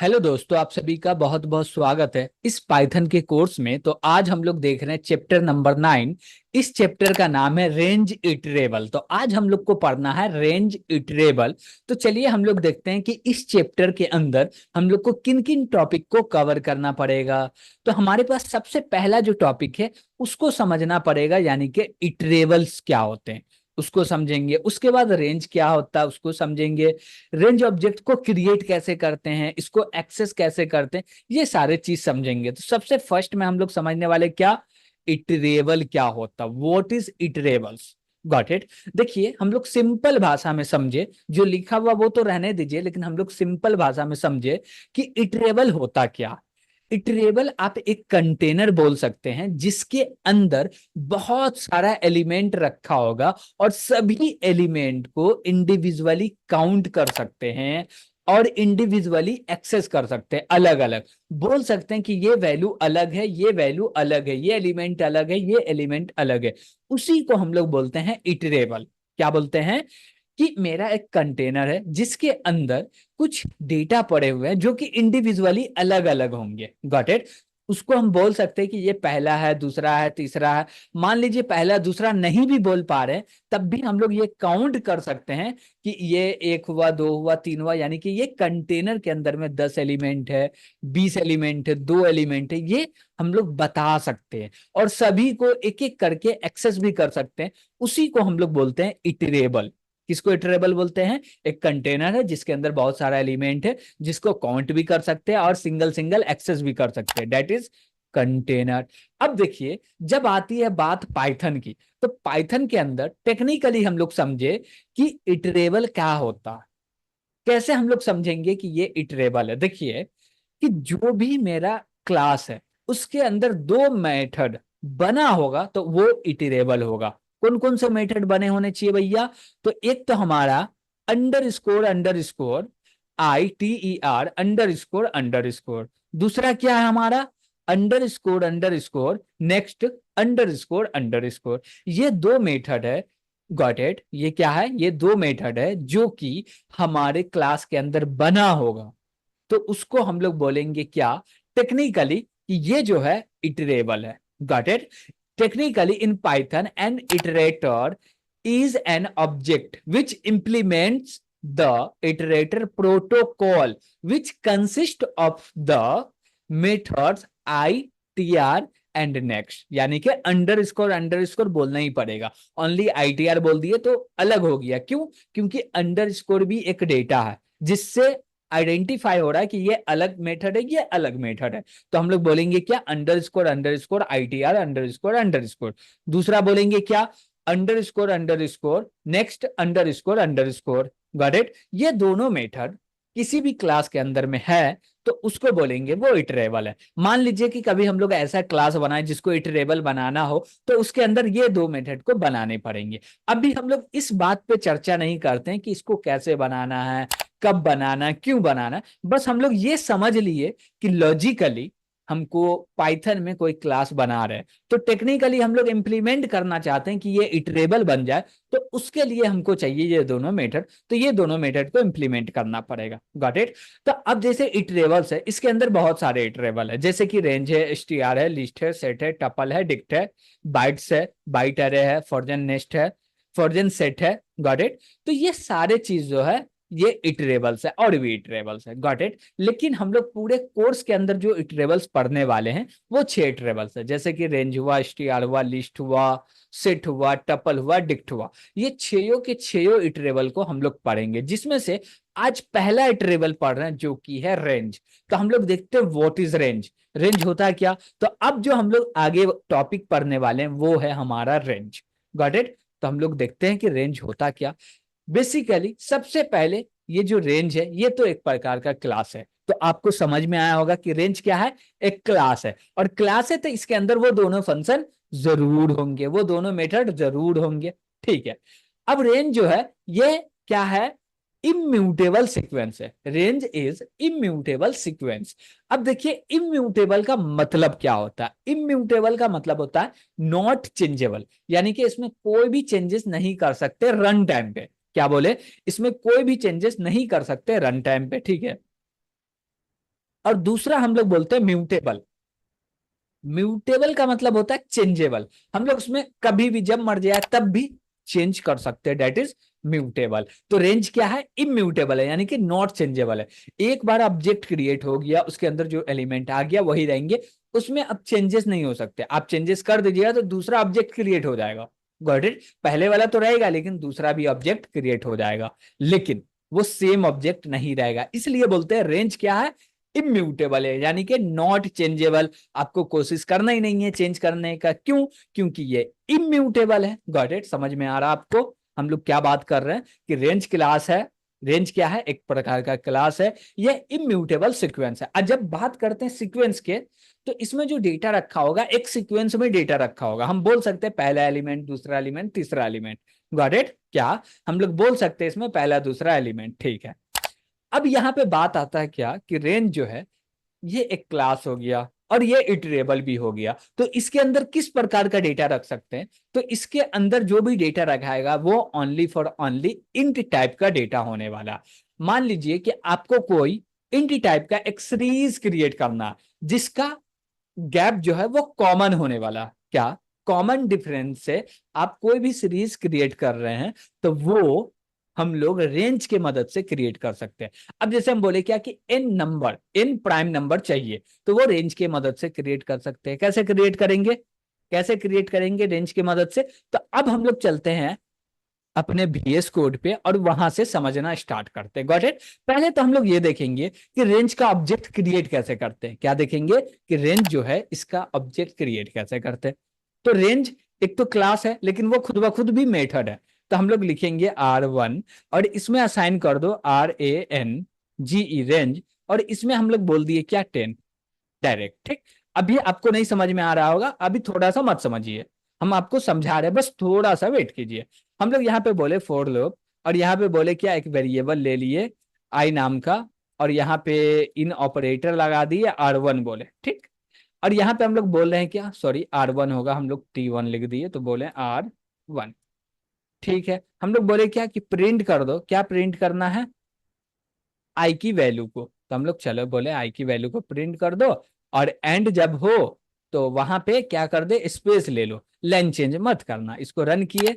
Hello दोस्तों, आप सभी का बहुत बहुत स्वागत है इस पाइथन के कोर्स में। तो आज हम लोग देख रहे हैं चैप्टर नंबर 9। इस चैप्टर का नाम है रेंज इटरेबल। तो आज हम लोग को पढ़ना है रेंज इटरेबल। तो चलिए हम लोग देखते हैं कि इस चैप्टर के अंदर हम लोग को किन किन टॉपिक को कवर करना पड़ेगा। तो हमारे पास सबसे पहला जो टॉपिक है उसको समझना पड़ेगा, यानी कि इटरेबल्स क्या होते हैं उसको समझेंगे। उसके बाद रेंज क्या होता है उसको समझेंगे। रेंज ऑब्जेक्ट को क्रिएट कैसे करते हैं, इसको एक्सेस कैसे करते हैं, ये सारे चीज समझेंगे। तो सबसे फर्स्ट में हम लोग समझने वाले क्या, इटरेबल क्या होता, what is iterables. Got it. देखिए हम लोग सिंपल भाषा में समझे, जो लिखा हुआ वो तो रहने दीजिए, लेकिन हम लोग सिंपल भाषा में समझे कि इटरेबल होता क्या। इटरेबल आप एक कंटेनर बोल सकते हैं जिसके अंदर बहुत सारा एलिमेंट रखा होगा और सभी एलिमेंट को इंडिविजुअली काउंट कर सकते हैं और इंडिविजुअली एक्सेस कर सकते हैं। अलग अलग बोल सकते हैं कि ये वैल्यू अलग है, ये वैल्यू अलग है, ये एलिमेंट अलग है, ये एलिमेंट अलग है। उसी को हम लोग बोलते हैं इटरेबल। क्या बोलते हैं कि मेरा एक कंटेनर है जिसके अंदर कुछ डेटा पड़े हुए हैं जो कि इंडिविजुअली अलग अलग होंगे। Got it. उसको हम बोल सकते हैं कि ये पहला है, दूसरा है, तीसरा है। मान लीजिए पहला दूसरा नहीं भी बोल पा रहे तब भी हम लोग ये काउंट कर सकते हैं कि ये एक हुआ, दो हुआ, तीन हुआ, यानी कि ये कंटेनर के अंदर में 10 एलिमेंट है, 20 एलिमेंट है, 2 एलिमेंट है, ये हम लोग बता सकते हैं और सभी को एक एक करके एक्सेस भी कर सकते हैं। उसी को हम लोग बोलते हैं इटरेबल। किसको इटरेबल बोलते हैं? एक कंटेनर है जिसके अंदर बहुत सारा एलिमेंट है, जिसको काउंट भी कर सकते हैं और सिंगल सिंगल एक्सेस भी कर सकते हैं, दैट इज कंटेनर। अब देखिए जब आती है बात पाइथन की, तो पाइथन के अंदर टेक्निकली हम लोग समझे कि इटरेबल क्या होता है। कैसे हम लोग समझेंगे कि ये इटरेबल है? देखिए कि जो भी मेरा क्लास है उसके अंदर दो मेथड बना होगा तो वो इटरेबल होगा। कौन कौन से मेथड बने होने चाहिए भैया? तो एक तो हमारा अंडर स्कोर अंडर स्कोर। दूसरा क्या है हमारा? Under score next under score. ये दो मेथड है। Got it. ये क्या है? ये दो मेथड है जो कि हमारे क्लास के अंदर बना होगा। तो उसको हम लोग बोलेंगे क्या टेक्निकली कि ये जो है इटरेबल है। Got it. Technically in Python an iterator is an object which implements the iterator protocol which consist of the methods I T R and next. यानी कि अंडर स्कोर बोलना ही पड़ेगा। ओनली आई टी आर बोल दिए तो अलग हो गया। क्यों? क्योंकि अंडर स्कोर भी एक डेटा है जिससे आइडेंटिफाई हो रहा है कि ये अलग मेथड है, ये अलग मेथड है। तो हम लोग बोलेंगे क्या? Under score I T are under score. दूसरा बोलेंगे क्या? Under score next under score. Got it. ये दोनों मेथड किसी भी क्लास के अंदर में है तो उसको बोलेंगे वो इटरेबल है। मान लीजिए कि कभी हम लोग ऐसा क्लास बनाए जिसको इटरेबल बनाना हो तो उसके अंदर ये दो मेथड को बनाने पड़ेंगे। अभी हम लोग इस बात पे चर्चा नहीं करते हैं कि इसको कैसे बनाना है, कब बनाना, क्यों बनाना। बस हम लोग ये समझ लिए कि लॉजिकली हमको पाइथन में कोई क्लास बना रहे हैं तो टेक्निकली हम लोग इंप्लीमेंट करना चाहते हैं कि ये इटरेबल बन जाए। तो उसके लिए हमको चाहिए ये दोनों मेथड। तो ये दोनों मेथड को इंप्लीमेंट करना पड़ेगा। Got it. तो अब जैसे इटरेबल्स है, इसके अंदर बहुत सारे इटरेबल है, जैसे कि रेंज है, एसटीआर है, लिस्ट है, सेट है, टपल है, डिक्ट है, बाइट्स है, बाइट अरे है, फॉर्जन नेस्ट है, फॉर्जन सेट है। Got it. तो ये सारे चीज जो है ये इटरेबल्स है और भी इटरेबल्स है। Got it. लेकिन हम लोग पूरे कोर्स के अंदर जो इटरेबल्स पढ़ने वाले हैं वो 6 इटरेबल्स है, जैसे कि रेंज हुआ, एसटीआर हुआ, लिस्ट हुआ, सेट हुआ, टपल हुआ, डिक्ट हुआ। ये छयों के छयों इटरेबल को हम लोग पढ़ेंगे, जिसमें से आज पहला इटरेबल पढ़ रहे हैं जो कि है रेंज। तो हम लोग देखते हैं व्हाट इज रेंज। रेंज होता है क्या? तो अब जो हम लोग आगे टॉपिक पढ़ने वाले हैं वो है हमारा रेंज। Got it. तो हम लोग देखते हैं कि रेंज होता क्या। बेसिकली सबसे पहले ये जो रेंज है ये तो एक प्रकार का क्लास है। तो आपको समझ में आया होगा कि रेंज क्या है? एक क्लास है। और क्लास है तो इसके अंदर वो दोनों फंक्शन जरूर होंगे, वो दोनों मेथड जरूर होंगे। ठीक है। अब रेंज जो है ये क्या है? इम्यूटेबल सीक्वेंस है। Range is immutable sequence. अब देखिए इम्यूटेबल का मतलब क्या होता है? इम्यूटेबल का मतलब होता है नॉट चेंजेबल, यानी कि इसमें कोई भी चेंजेस नहीं कर सकते रन टाइम पे। क्या बोले? इसमें कोई भी चेंजेस नहीं कर सकते रन टाइम पे। ठीक है। और दूसरा हम लोग बोलते हैं म्यूटेबल। म्यूटेबल का मतलब होता है चेंजेबल, हम लोग उसमें कभी भी जब मर जाए तब भी चेंज कर सकते हैं, डेट इज म्यूटेबल। तो रेंज क्या है, इम्यूटेबल है, यानी कि नॉट चेंजेबल है। एक बार ऑब्जेक्ट क्रिएट हो गया, उसके अंदर जो एलिमेंट आ गया वही रहेंगे, उसमें अब चेंजेस नहीं हो सकते। आप चेंजेस कर दीजिएगा तो दूसरा ऑब्जेक्ट क्रिएट हो जाएगा, गॉट इट। पहले वाला तो रहेगा लेकिन दूसरा भी ऑब्जेक्ट क्रिएट हो जाएगा, लेकिन वो सेम ऑब्जेक्ट नहीं रहेगा। इसलिए बोलते हैं रेंज क्या है, इम्यूटेबल है, यानी कि नॉट चेंजेबल। आपको कोशिश करना ही नहीं है चेंज करने का, क्यों, क्योंकि ये इम्यूटेबल है। गॉट इट, समझ में आ रहा आपको हम लोग क्या बात कर रहे हैं, कि रेंज क्लास है। रेंज क्या है, एक प्रकार का क्लास है, ये इम्यूटेबल सीक्वेंस है। और जब बात करते हैं सीक्वेंस के, तो इसमें जो डेटा रखा होगा एक सीक्वेंस में डेटा रखा होगा, हम बोल सकते हैं पहला एलिमेंट, दूसरा एलिमेंट, तीसरा एलिमेंट। गॉट इट, क्या हम लोग बोल सकते हैं इसमें पहला दूसरा एलिमेंट, ठीक है। अब यहाँ पे बात आता है क्या, कि रेंज जो है ये एक क्लास हो गया और ये इटरेबल भी हो गया, तो इसके अंदर किस प्रकार का डेटा रख सकते हैं, तो इसके अंदर जो भी डेटा रखाएगा वो only for only int type का डेटा होने वाला। मान लीजिए कि आपको कोई इंट टाइप का एक सीरीज क्रिएट करना, जिसका गैप जो है वो कॉमन होने वाला, क्या कॉमन डिफरेंस से आप कोई भी सीरीज क्रिएट कर रहे हैं, तो वो हम लोग रेंज के मदद से क्रिएट कर सकते हैं। अब जैसे हम बोले क्या कि n number, n prime number चाहिए, तो वो रेंज के मदद से क्रिएट कर सकते हैं। कैसे क्रिएट करेंगे, कैसे क्रिएट करेंगे रेंज की मदद से, तो अब हम लोग चलते हैं अपने VS कोड पे और वहां से समझना स्टार्ट करते हैं। Got it. पहले तो हम लोग ये देखेंगे कि रेंज का ऑब्जेक्ट क्रिएट कैसे करते हैं। क्या देखेंगे, कि रेंज जो है इसका ऑब्जेक्ट क्रिएट कैसे करते हैं। तो रेंज एक तो क्लास है, लेकिन वो खुद ब खुद भी मेथड है। तो हम लोग लिखेंगे R1 और इसमें असाइन कर दो RANGE रेंज, और इसमें हम लोग बोल दिए क्या 10 डायरेक्ट, ठीक। अभी आपको नहीं समझ में आ रहा होगा, अभी थोड़ा सा मत समझिए, हम आपको समझा रहे हैं, बस थोड़ा सा वेट कीजिए। हम लोग यहाँ पे बोले फॉर लूप, और यहाँ पे बोले क्या, एक वेरिएबल ले लिए आई नाम का, और यहाँ पे इन ऑपरेटर लगा दिए R1 बोले, ठीक। और यहाँ पे हम लोग बोल रहे हैं क्या, सॉरी R1 होगा, हम लोग T1 लिख दिए तो बोले R1, ठीक है। हम लोग बोले क्या कि प्रिंट कर दो, क्या प्रिंट करना है, आई की वैल्यू को। तो हम लोग चलो बोले आई की वैल्यू को प्रिंट कर दो, और एंड जब हो तो वहां पे क्या कर दे, स्पेस ले लो, लाइन चेंज मत करना। इसको रन किए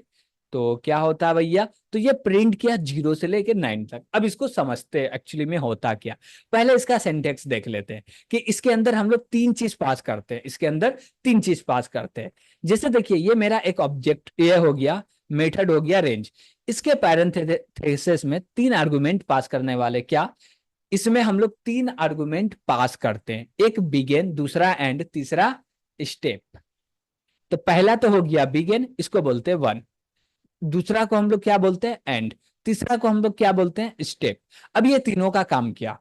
तो क्या होता है भैया, तो ये प्रिंट किया 0 से लेकर 9 तक। अब इसको समझते हैं एक्चुअली में होता क्या। पहले इसका सिंटेक्स देख लेते हैं कि इसके अंदर हम लोग तीन चीज पास करते हैं, इसके अंदर तीन चीज पास करते हैं। जैसे देखिए ये मेरा एक ऑब्जेक्ट ये हो गया, मेथड हो गया रेंज। इसके पैरेंथेसिस में तीन आर्गुमेंट पास करने वाले, क्या इसमें हम लोग तीन आर्गुमेंट पास करते हैं, एक बिगिन, दूसरा एंड, तीसरा स्टेप। तो पहला तो हो गया बिगिन, इसको बोलते हैं 1, दूसरा को हम लोग क्या बोलते हैं एंड, तीसरा को हम लोग क्या बोलते हैं स्टेप। अब ये तीनों का काम क्या,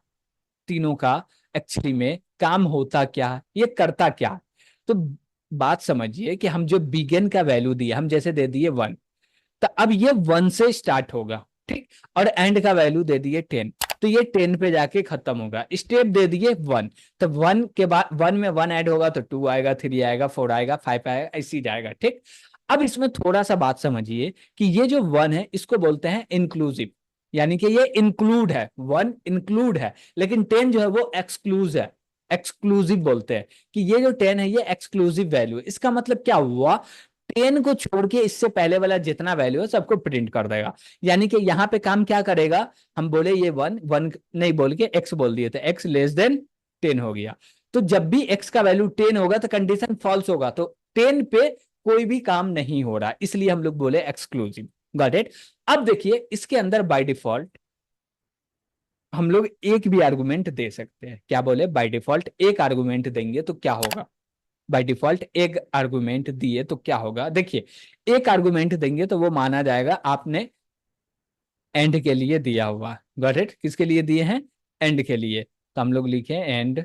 तीनों का एक्चुअली में काम होता क्या, ये करता क्या। तो बात समझिए कि हम जो बिगिन का वैल्यू दिए, हम जैसे दे दिए 1, तो अब ये 1 से स्टार्ट होगा, ठीक। और एंड का वैल्यू दे दिए 10, तो ये 10 पे जाके खत्म होगा। स्टेप दे दिए 1, तो 1 के बाद 1 में 1 ऐड होगा तो 2 आएगा, 3 आएगा, 4 आएगा, 5 आएगा, ऐसे ही जाएगा, ठीक। अब इसमें थोड़ा सा बात समझिए कि ये जो 1 है इसको बोलते हैं इंक्लूसिव, यानी कि ये इंक्लूड है, 1 इंक्लूड है, लेकिन 10 जो है वो एक्सक्लूज है, एक्सक्लूसिव बोलते हैं कि ये जो 10 है ये एक्सक्लूसिव वैल्यू। इसका मतलब क्या हुआ, 10 को छोड़ के इससे पहले वाला जितना वैल्यू है सबको प्रिंट कर देगा। यानी कि यहाँ पे काम क्या करेगा, हम बोले ये 1 1 नहीं बोल के x बोल दिए थे, x लेस देन 10 हो गया। तो जब भी x का वैल्यू 10 होगा तो कंडीशन फॉल्स होगा, तो 10 पे कोई भी काम नहीं हो रहा, इसलिए हम लोग बोले एक्सक्लूसिव। Got it. अब देखिए इसके अंदर बाय डिफॉल्ट हम लोग एक भी आर्गुमेंट दे सकते हैं। क्या बोले, बाय डिफॉल्ट एक आर्गुमेंट देंगे तो क्या होगा, बाय डिफॉल्ट एक आर्गुमेंट दिए तो क्या होगा, देखिए एक आर्गुमेंट देंगे तो वो माना जाएगा आपने एंड के लिए दिया हुआ। गॉट इट, किसके लिए दिए हैं, एंड के लिए। तो हम लोग लिखे एंड,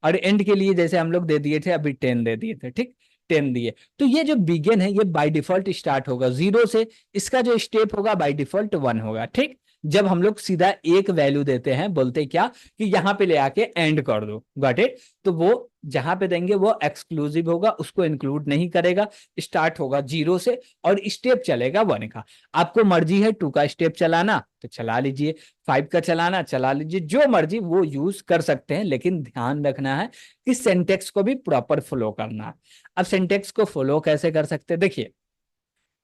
और एंड के लिए जैसे हम लोग दे दिए थे अभी 10 दे दिए थे, ठीक, 10 दिए। तो ये जो बिगिन है ये बाय डिफॉल्ट स्टार्ट होगा 0 से, इसका जो स्टेप होगा बाय डिफॉल्ट 1 होगा, ठीक। जब हम लोग सीधा एक वैल्यू देते हैं, बोलते क्या कि यहाँ पे ले आके एंड कर दो, गॉट इट। तो वो जहां पे देंगे वो एक्सक्लूसिव होगा, उसको इंक्लूड नहीं करेगा। स्टार्ट होगा 0 से और स्टेप चलेगा 1 का। आपको मर्जी है 2 का स्टेप चलाना तो चला लीजिए, 5 का चलाना चला लीजिए, जो मर्जी वो यूज कर सकते हैं, लेकिन ध्यान रखना है कि सिंटेक्स को भी प्रॉपर फॉलो करना है। अब सिंटेक्स को फॉलो कैसे कर सकते हैं, देखिए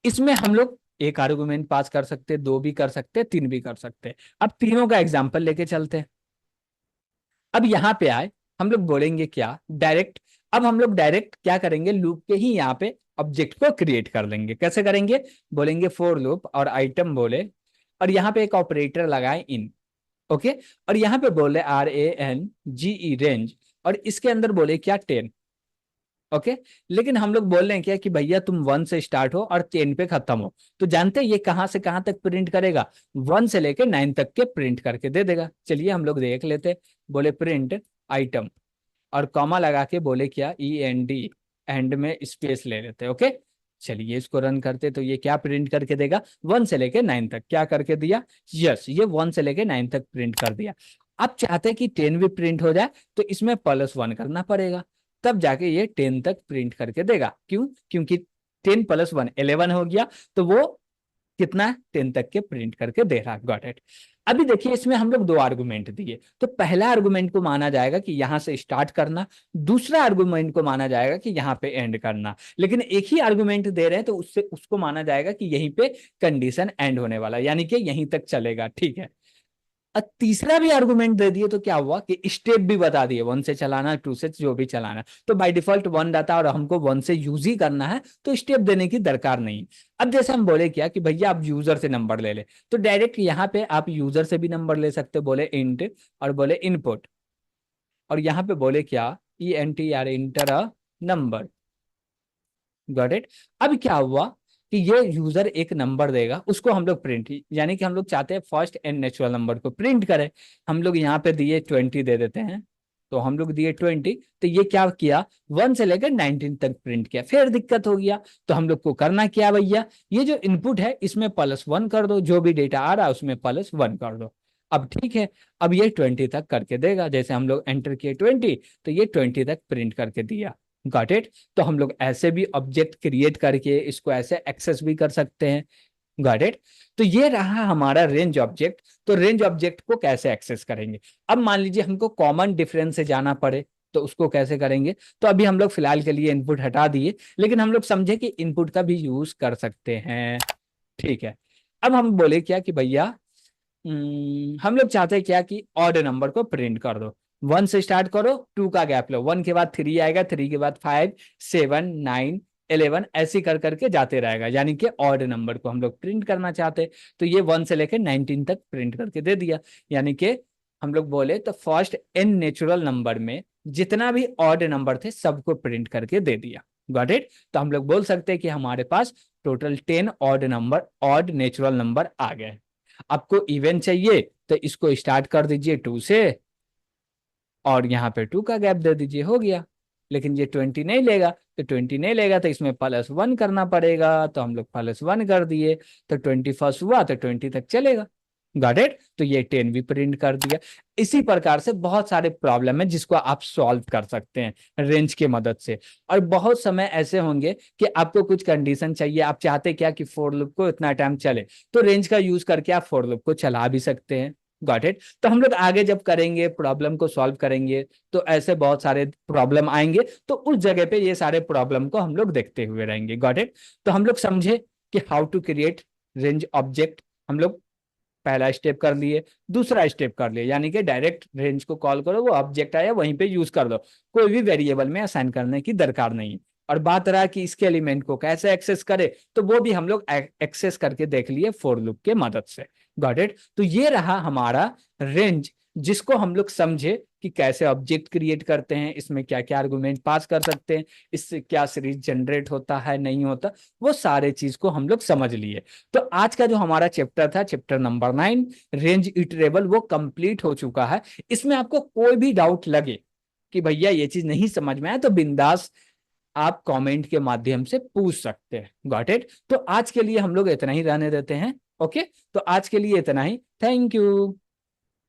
इसमें हम लोग एक आर्गुमेंट पास कर सकते हैं, 2 भी कर सकते हैं, 3 भी कर सकते हैं। अब तीनों का एग्जाम्पल लेके चलते हैं। अब यहाँ पे आए, हम लोग बोलेंगे क्या डायरेक्ट। अब हम लोग डायरेक्ट क्या करेंगे, लूप के ही यहाँ पे ऑब्जेक्ट को क्रिएट कर लेंगे। कैसे करेंगे, बोलेंगे फॉर लूप और आइटम बोले, और यहाँ पे एक ऑपरेटर लगाए इन, ओके। और यहाँ पे बोले RANGE रेंज, और इसके अंदर बोले क्या 10, ओके। लेकिन हम लोग बोल रहे हैं क्या कि भैया तुम 1 से स्टार्ट हो और 10 पे खत्म हो। तो जानते हैं ये कहां से कहां तक प्रिंट करेगा, 1 से लेके 9 तक के प्रिंट करके दे देगा। चलिए हम लोग देख लेते। बोले प्रिंट आइटम और कॉमा लगा के बोले क्या END, एंड में स्पेस ले लेते, ओके। चलिए इसको रन करते तो ये क्या प्रिंट करके देगा, 1 से लेके 9 तक क्या करके दिया, यस ये 1 से लेके 9 तक प्रिंट कर दिया। आप चाहते हैं कि 10 भी प्रिंट हो जाए तो इसमें +1 करना पड़ेगा, तब जाके ये 10 तक प्रिंट करके देगा। क्यों, क्योंकि 10 + 1 11 हो गया, तो वो कितना 10 तक के प्रिंट करके दे रहा, गॉट इट। अभी देखिए इसमें हम लोग 2 आर्गुमेंट दिए, तो पहला आर्गुमेंट को माना जाएगा कि यहां से स्टार्ट करना, दूसरा आर्गुमेंट को माना जाएगा कि यहाँ पे एंड करना। लेकिन एक ही आर्गुमेंट दे रहे हैं तो उससे उसको माना जाएगा कि यहीं पे कंडीशन एंड होने वाला, यानी कि यहीं तक चलेगा, ठीक है। तीसरा भी आर्गुमेंट दे दिए तो क्या हुआ कि स्टेप भी बता दिए, 1 से चलाना, 2 से जो भी चलाना, तो बाय डिफॉल्ट 1 डाटा और हमको 1 से यूज ही करना है, तो स्टेप देने की दरकार नहीं। अब जैसे हम बोले क्या कि भैया आप यूजर से नंबर ले ले, तो डायरेक्ट यहाँ पे आप यूजर से भी नंबर ले सकते हो, बोले इंट और बोले इनपुट, और यहाँ पे बोले क्या ENTR inter a number, got it. अब क्या हुआ कि ये यूजर एक नंबर देगा, उसको हम लोग प्रिंट, यानी कि हम लोग चाहते हैं फर्स्ट एंड नेचुरल नंबर को प्रिंट करें। हम लोग यहाँ पे दिए 20 दे देते हैं, तो हम लोग दिए 20, तो ये क्या किया 1 से लेकर 19 तक प्रिंट किया। फिर दिक्कत हो गया, तो हम लोग को करना क्या भैया, ये जो इनपुट है इसमें +1 कर दो, जो भी डेटा आ रहा है उसमें +1 कर दो। अब ठीक है, अब ये 20 तक करके देगा। जैसे हम लोग एंटर किए 20, तो ये 20 तक प्रिंट करके दिया, गॉट इट। तो हम लोग ऐसे भी ऑब्जेक्ट क्रिएट करके इसको ऐसे एक्सेस भी कर सकते हैं, गॉट इट। तो ये रहा हमारा रेंज ऑब्जेक्ट। तो रेंज ऑब्जेक्ट को कैसे एक्सेस करेंगे, अब मान लीजिए हमको कॉमन डिफरेंस से जाना पड़े तो उसको कैसे करेंगे। तो अभी हम लोग फिलहाल के लिए इनपुट हटा दिए, लेकिन हम लोग समझे कि इनपुट का भी यूज कर सकते हैं, ठीक है। अब हम बोले क्या कि भैया हम लोग चाहते हैं क्या कि ऑड नंबर को प्रिंट कर दो। 1 से स्टार्ट करो, 2 का गैप लो, 1 के बाद 3 आएगा, 3 के बाद 5 7 9 11 ऐसे कर करके जाते रहेगा, यानी कि ऑड नंबर को हम लोग प्रिंट करना चाहते हैं। तो ये 1 से लेकर 19 तक प्रिंट करके दे दिया, यानी कि हम लोग बोले तो फर्स्ट n नेचुरल नंबर में जितना भी ऑड नंबर थे सबको प्रिंट करके दे दिया, गॉट इट। तो हम लोग बोल सकते हैं कि हमारे पास total 10 odd number, odd natural number आ गए। आपको इवन चाहिए तो इसको स्टार्ट कर दीजिए 2 से, और यहाँ पे 2 का गैप दे दीजिए, हो गया। लेकिन ये 20 नहीं लेगा, तो 20 नहीं लेगा तो इसमें +1 करना पड़ेगा, तो हम लोग +1 कर दिए, तो 21 हुआ तो 20 तक चलेगा, गॉट इट। तो ये 10 भी प्रिंट कर दिया। इसी प्रकार से बहुत सारे प्रॉब्लम है जिसको आप सॉल्व कर सकते हैं रेंज की मदद से। और बहुत समय ऐसे होंगे कि आपको कुछ कंडीशन चाहिए, आप चाहते क्या कि फॉर लूप को इतना टाइम चले, तो रेंज का यूज करके आप फॉर लूप को चला भी सकते हैं, गॉट इट। तो हम लोग आगे जब करेंगे प्रॉब्लम को सॉल्व करेंगे तो ऐसे बहुत सारे प्रॉब्लम आएंगे, तो उस जगह पे ये सारे प्रॉब्लम को हम लोग देखते हुए रहेंगे, गॉट इट। तो हम लोग समझे कि how to create range object. हम लोग पहला स्टेप कर लिए, दूसरा स्टेप कर लिए, यानी कि डायरेक्ट रेंज को कॉल करो, वो ऑब्जेक्ट आया वहीं पे यूज कर दो, कोई भी वेरिएबल में असाइन करने की दरकार नहीं। और बात रहा कि इसके एलिमेंट को कैसे एक्सेस करे, तो वो भी हम लोग एक्सेस करके देख लिए फॉर लूप के मदद से, गॉट इट। तो ये रहा हमारा रेंज, जिसको हम लोग समझे कि कैसे ऑब्जेक्ट क्रिएट करते हैं, इसमें क्या क्या आर्गुमेंट पास कर सकते हैं, इससे क्या सीरीज जनरेट होता है नहीं होता, वो सारे चीज को हम लोग समझ लिए। तो आज का जो हमारा चैप्टर था, चैप्टर नंबर 9 रेंज इटरेबल, वो कंप्लीट हो चुका है। इसमें आपको कोई भी डाउट लगे कि भैया ये चीज नहीं समझ में आया, तो बिंदास आप कमेंट के माध्यम से पूछ सकते हैं, गॉट इट। तो आज के लिए हम लोग इतना ही रहने देते हैं। ओके, तो आज के लिए इतना ही। Thank you.